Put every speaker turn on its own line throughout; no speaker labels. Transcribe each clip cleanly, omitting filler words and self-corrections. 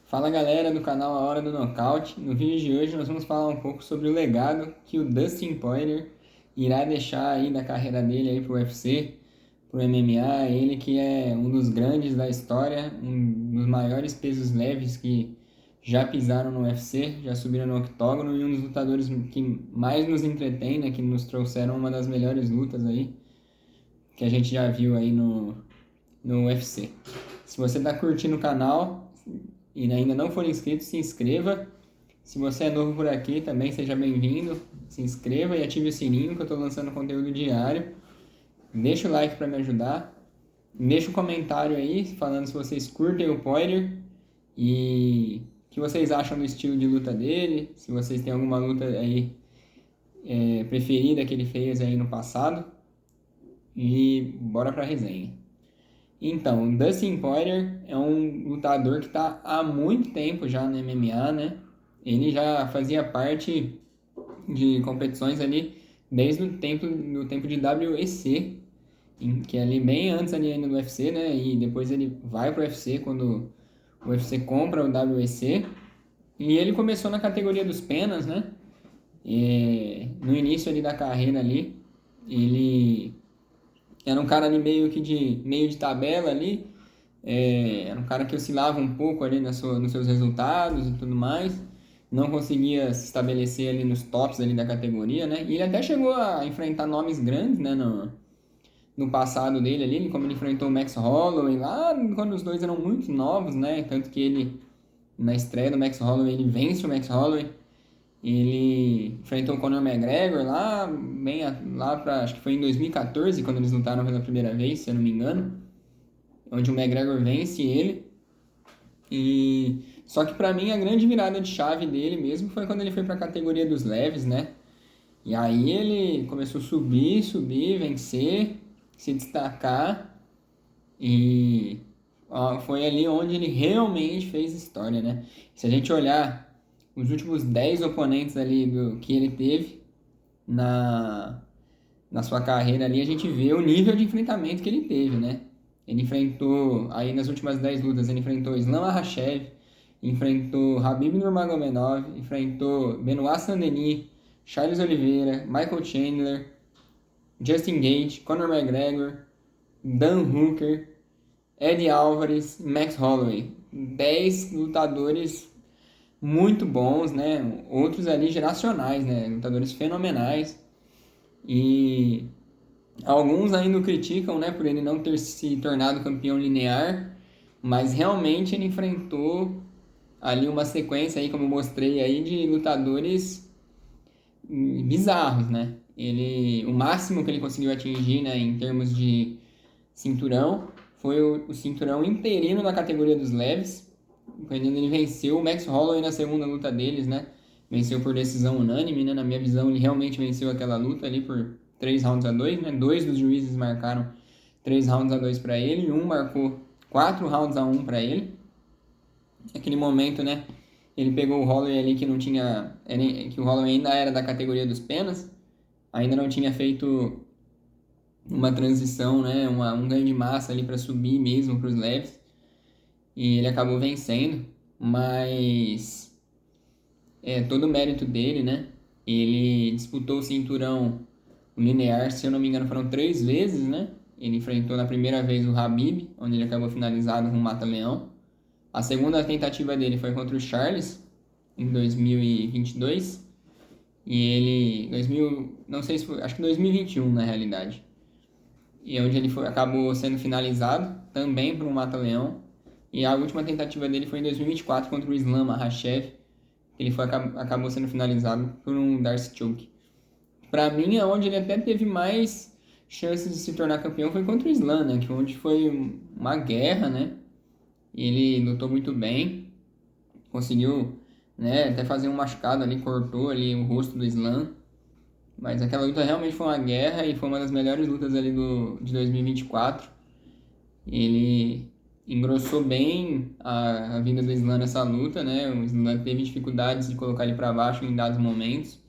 Fala galera do canal A Hora do Nocaute. No vídeo de hoje nós vamos falar um pouco sobre o legado que o Dustin Poirier irá deixar aí da carreira dele aí pro UFC, pro MMA. Ele que é um dos grandes da história, um dos maiores pesos leves que já pisaram no UFC, já subiram no octógono e um dos lutadores que mais nos entretém, né, que nos trouxeram uma das melhores lutas aí que a gente já viu aí no UFC. Se você está curtindo o canal e ainda não for inscrito, se inscreva. Se você é novo por aqui, também seja bem-vindo. Se inscreva e ative o sininho que eu estou lançando conteúdo diário. Deixa o like para me ajudar. Deixa um comentário aí falando se vocês curtem o Poirier e o que vocês acham do estilo de luta dele. Se vocês têm alguma luta aí preferida que ele fez aí no passado. E bora para a resenha. Então, Dustin Poirier é um lutador que está há muito tempo já no MMA, né? Ele já fazia parte de competições ali desde o tempo de WEC, que é ali bem antes ali ainda do UFC, né? E depois ele vai pro UFC quando o UFC compra o WEC. E ele começou na categoria dos penas, né? No início ali da carreira ali, ele era um cara ali meio de tabela ali. Era um cara que oscilava um pouco ali nos seus resultados e tudo mais. Não conseguia se estabelecer ali nos tops ali da categoria, né? E ele até chegou a enfrentar nomes grandes, né? No passado dele ali, como ele enfrentou o Max Holloway lá, quando os dois eram muito novos, né? Tanto que ele, na estreia do Max Holloway, ele vence o Max Holloway. Ele enfrentou o Conor McGregor lá, acho que foi em 2014, quando eles lutaram pela primeira vez, se eu não me engano, onde o McGregor vence ele. E só que para mim a grande virada de chave dele mesmo foi quando ele foi para a categoria dos leves, né? E aí ele começou a subir, vencer, se destacar e foi ali onde ele realmente fez história, né? Se a gente olhar os últimos 10 oponentes ali que ele teve na sua carreira ali, a gente vê o nível de enfrentamento que ele teve, né? Ele enfrentou, aí nas últimas 10 lutas, ele enfrentou Islam Makhachev, enfrentou Khabib Nurmagomedov, enfrentou Benoit Saint-Denis, Charles Oliveira, Michael Chandler, Justin Gaethje, Conor McGregor, Dan Hooker, Eddie Alvarez, Max Holloway. 10 lutadores muito bons, né? Outros ali geracionais, né? Lutadores fenomenais. E alguns ainda o criticam, né? Por ele não ter se tornado campeão linear. Mas realmente ele enfrentou ali uma sequência aí, como eu mostrei aí, de lutadores bizarros, né? O máximo que ele conseguiu atingir, né, em termos de cinturão, foi o cinturão interino na categoria dos leves, quando ele venceu o Max Holloway na segunda luta deles, né? Venceu por decisão unânime, né? Na minha visão, ele realmente venceu aquela luta ali por 3 rounds a 2, né? Dois dos juízes marcaram 3 rounds a 2 para ele, e um marcou 4 rounds a 1 para ele. Naquele momento, né? Ele pegou o Holloway ali que não tinha. Que o Holloway ainda era da categoria dos penas, ainda não tinha feito uma transição, né? Um ganho de massa ali para subir mesmo para os leves. E ele acabou vencendo, mas todo o mérito dele, né? Ele disputou o cinturão linear, se eu não me engano, foram 3 vezes, né? Ele enfrentou na primeira vez o Khabib, onde ele acabou finalizado com o Mata-Leão. A segunda tentativa dele foi contra o Charles, em 2022. E não sei se foi, acho que 2021 na realidade. E onde ele acabou sendo finalizado, também por um Mata-Leão. E a última tentativa dele foi em 2024 contra o Islam Makhachev. Ele acabou sendo finalizado por um Darcy Choke. Para mim, onde ele até teve mais chances de se tornar campeão foi contra o Islam, né? Que onde foi uma guerra, né? Ele lutou muito bem, conseguiu, né, até fazer um machucado ali, cortou ali o rosto do Islam. Mas aquela luta realmente foi uma guerra e foi uma das melhores lutas ali de 2024. Ele engrossou bem a vinda do Islam nessa luta, né? O Islam teve dificuldades de colocar ele para baixo em dados momentos.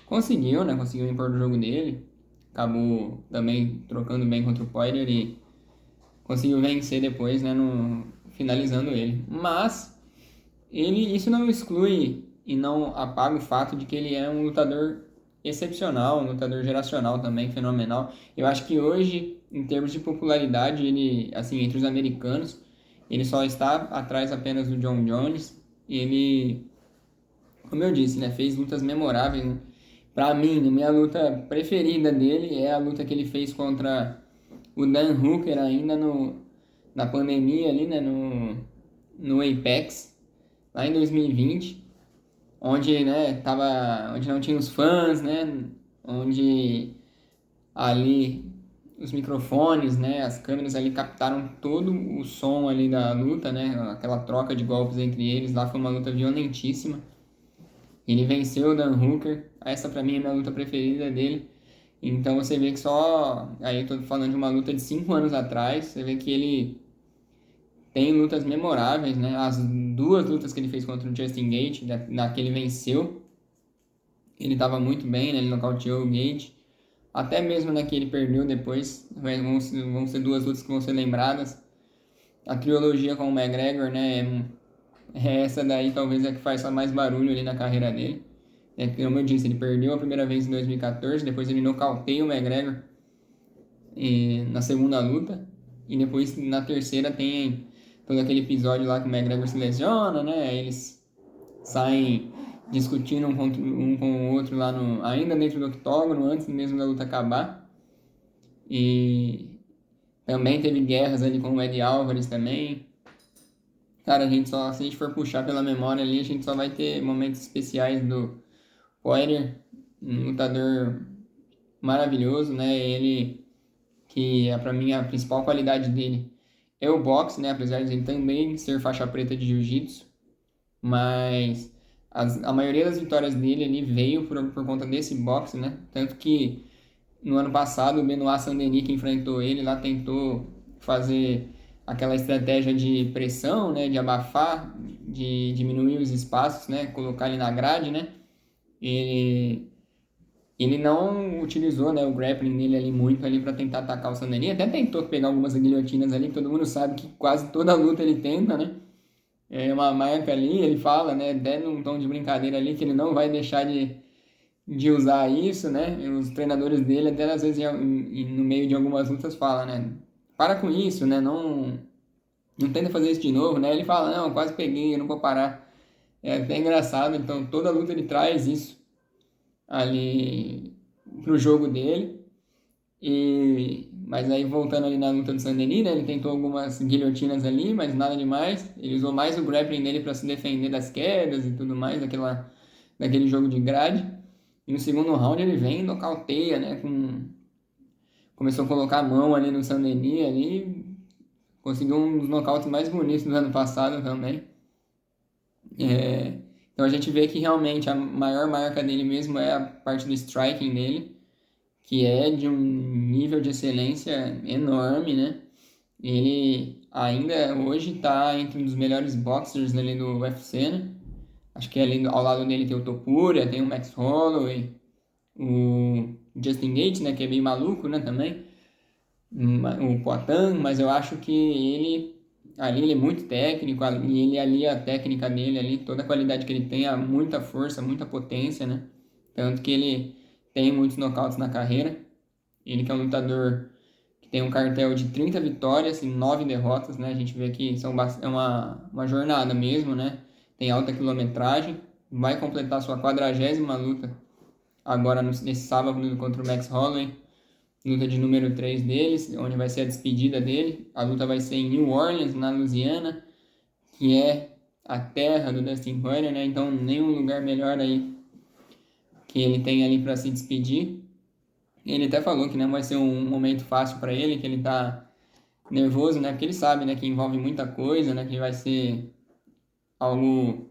Conseguiu, né? Conseguiu impor no jogo dele. Acabou também trocando bem contra o Poirier e conseguiu vencer depois, né? Finalizando ele. Mas isso não exclui e não apaga o fato de que ele é um lutador excepcional, um lutador geracional também, fenomenal. Eu acho que hoje, em termos de popularidade, ele, assim, entre os americanos, ele só está atrás apenas do John Jones. Ele, como eu disse, né, fez lutas memoráveis, né? Pra mim, a minha luta preferida dele é a luta que ele fez contra o Dan Hooker ainda na pandemia ali, né, no Apex, lá em 2020, onde, né, onde não tinha os fãs, né, onde ali os microfones, né, as câmeras ali captaram todo o som ali da luta, né, aquela troca de golpes entre eles, lá foi uma luta violentíssima. Ele venceu o Dan Hooker, essa pra mim é a minha luta preferida dele. Então você vê que só, aí eu tô falando de uma luta de 5 anos atrás, você vê que ele tem lutas memoráveis, né? As duas lutas que ele fez contra o Justin Gaethje, na que ele venceu, ele estava muito bem, né? Ele nocauteou o Gaethje. Até mesmo na que ele perdeu depois, vão ser duas lutas que vão ser lembradas. A trilogia com o McGregor, né? Essa daí talvez é que faz só mais barulho ali na carreira dele. É, como eu disse, ele perdeu a primeira vez em 2014, depois ele nocauteia o McGregor na segunda luta, e depois na terceira tem todo aquele episódio lá que o McGregor se lesiona, né? Eles saem discutindo um com o outro lá ainda dentro do octógono, antes mesmo da luta acabar. E também teve guerras ali com o Ed Álvares também. Cara, se a gente for puxar pela memória ali, a gente só vai ter momentos especiais do Poirier, um lutador maravilhoso, né? Ele que é para mim a principal qualidade dele é o boxe, né? Apesar de ele também ser faixa preta de jiu-jitsu, mas a maioria das vitórias dele ali veio por conta desse boxe, né? Tanto que no ano passado o Benoit Saint-Denis que enfrentou ele lá tentou fazer aquela estratégia de pressão, né? De abafar, de diminuir os espaços, né? Colocar ele na grade, né? E ele não utilizou, né, o grappling dele ali muito ali para tentar atacar o Sandani. Até tentou pegar algumas guilhotinas ali, que todo mundo sabe que quase toda luta ele tenta, né? É uma marca ali, ele fala, né, dando um tom de brincadeira ali, que ele não vai deixar de usar isso, né? E os treinadores dele, até às vezes no meio de algumas lutas, falam, né? Para com isso, né? Não tenta fazer isso de novo, né? Ele fala, não, quase peguei, eu não vou parar. É até engraçado, então toda luta ele traz isso ali pro jogo dele. Mas aí voltando ali na luta do Saint-Denis, né, ele tentou algumas guilhotinas ali, mas nada demais. Ele usou mais o grappling dele para se defender das quedas e tudo mais, daquele jogo de grade. E no segundo round ele vem e nocauteia, né, começou a colocar a mão ali no Saint-Denis ali, conseguiu um dos nocautes mais bonitos do ano passado também. Então a gente vê que realmente a maior marca dele mesmo é a parte do striking dele, que é de um nível de excelência enorme, né? Ele ainda hoje está entre um dos melhores boxers ali do UFC, né? Acho que ali ao lado dele tem o Topuria, tem o Max Holloway, o Justin Gaethje, né? Que é bem maluco, né? Também. O Poatan, mas eu acho que ele é muito técnico, e ele ali, a técnica dele ali, toda a qualidade que ele tem, muita força, muita potência, né? Tanto que ele tem muitos nocautes na carreira. Ele que é um lutador que tem um cartel de 30 vitórias e 9 derrotas, né? A gente vê que é uma jornada mesmo, né? Tem alta quilometragem. Vai completar sua 40ª luta agora nesse sábado contra o Max Holloway. Luta de número 3 deles, onde vai ser a despedida dele. A luta vai ser em New Orleans, na Louisiana, que é a terra do Dustin Poirier, né? Então, nenhum lugar melhor aí que ele tem ali para se despedir. Ele até falou que não vai ser um momento fácil para ele, que ele tá nervoso, né? Porque ele sabe, né, que envolve muita coisa, né? Que vai ser algo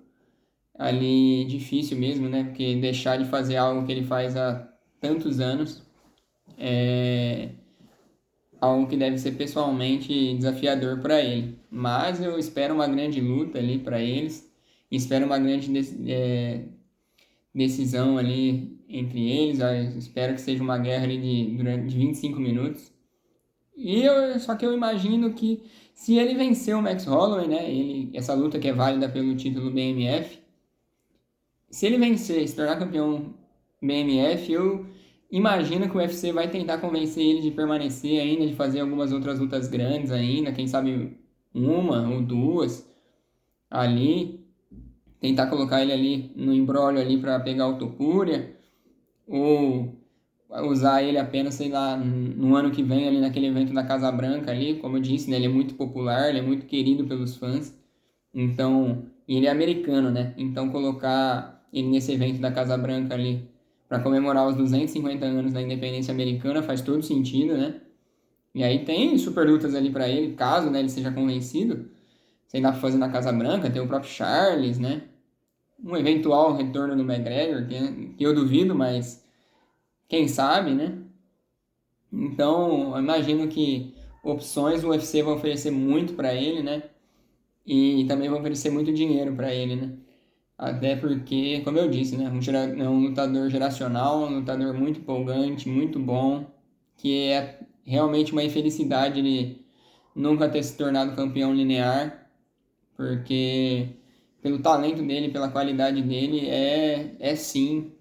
ali difícil mesmo, né? Porque deixar de fazer algo que ele faz há tantos anos é algo que deve ser pessoalmente desafiador para ele. Mas eu espero uma grande luta ali para eles. Espero uma grande decisão ali entre eles. Eu espero que seja uma guerra ali durante 25 minutos. Só que eu imagino que se ele vencer o Max Holloway, né, essa luta que é válida pelo título BMF, se ele vencer, se tornar campeão BMF, eu imagino que o UFC vai tentar convencer ele de permanecer ainda, de fazer algumas outras lutas grandes ainda, quem sabe uma ou duas ali, tentar colocar ele ali no imbróglio ali para pegar o Topuria, ou usar ele apenas, sei lá, no ano que vem ali naquele evento da Casa Branca ali, como eu disse, né, ele é muito popular, ele é muito querido pelos fãs, então, e ele é americano, né, então colocar ele nesse evento da Casa Branca ali para comemorar os 250 anos da independência americana faz todo sentido, né, e aí tem super lutas ali para ele, caso, né, ele seja convencido, sei lá, fazer na Casa Branca, tem o próprio Charles, né, um eventual retorno do McGregor, que eu duvido, mas quem sabe, né? Então, eu imagino que opções o UFC vai oferecer muito para ele, né? E também vai oferecer muito dinheiro para ele, né? Até porque, como eu disse, né? É um lutador geracional, um lutador muito empolgante, muito bom, que é realmente uma infelicidade ele nunca ter se tornado campeão linear, porque pelo talento dele, pela qualidade dele, é sim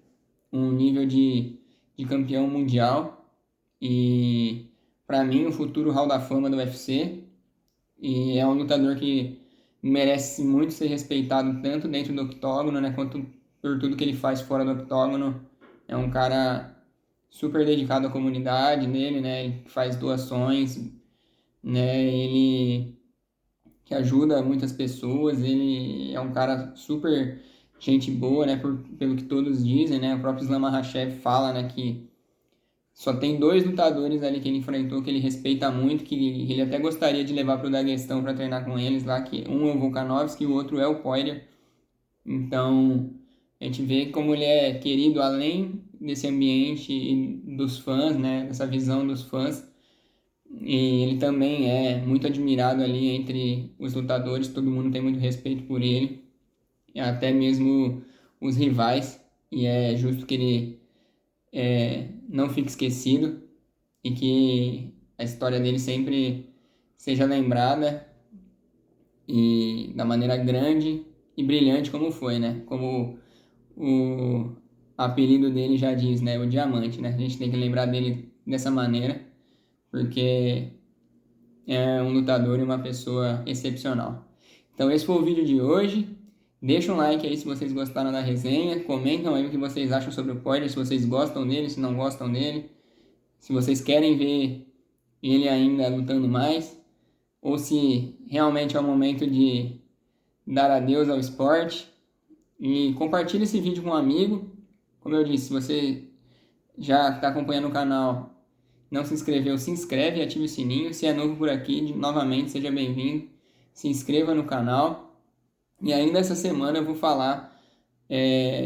um nível de campeão mundial. E para mim, o futuro Hall da Fama do UFC. E é um lutador que merece muito ser respeitado tanto dentro do octógono, né, quanto por tudo que ele faz fora do octógono. É um cara super dedicado à comunidade dele, né? Ele faz doações, né? Ele que ajuda muitas pessoas. Ele é um cara super gente boa, né? Pelo que todos dizem, né? O próprio Islam Makhachev fala, né, que só tem dois lutadores ali que ele enfrentou que ele respeita muito, que ele até gostaria de levar para o Daguestão para treinar com eles lá, que um é o Volkanovski e o outro é o Poirier. Então, a gente vê como ele é querido além desse ambiente e dos fãs, né, dessa visão dos fãs. E ele também é muito admirado ali entre os lutadores, todo mundo tem muito respeito por ele, e até mesmo os rivais, e é justo que ele não fique esquecido e que a história dele sempre seja lembrada e da maneira grande e brilhante como foi, né? Como o apelido dele já diz, né? O Diamante, né? A gente tem que lembrar dele dessa maneira, porque é um lutador e uma pessoa excepcional. Então esse foi o vídeo de hoje. Deixa um like aí se vocês gostaram da resenha. Comentam aí o que vocês acham sobre o Poirier, se vocês gostam dele, se não gostam dele. Se vocês querem ver ele ainda lutando mais, ou se realmente é o momento de dar adeus ao esporte. E compartilhe esse vídeo com um amigo. Como eu disse, se você já está acompanhando o canal, não se inscreveu, se inscreve e ative o sininho. Se é novo por aqui, novamente, seja bem-vindo. Se inscreva no canal. E ainda essa semana eu vou falar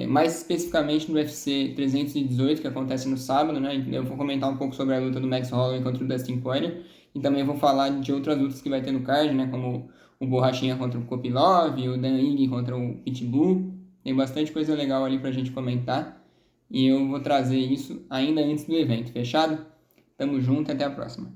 mais especificamente do UFC 318, que acontece no sábado, né? Eu vou comentar um pouco sobre a luta do Max Holloway contra o Dustin Poirier. E também vou falar de outras lutas que vai ter no card, né? Como o Borrachinha contra o Kopilov, o Dan Ige contra o Pitbull. Tem bastante coisa legal ali pra gente comentar. E eu vou trazer isso ainda antes do evento, fechado? Tamo junto e até a próxima.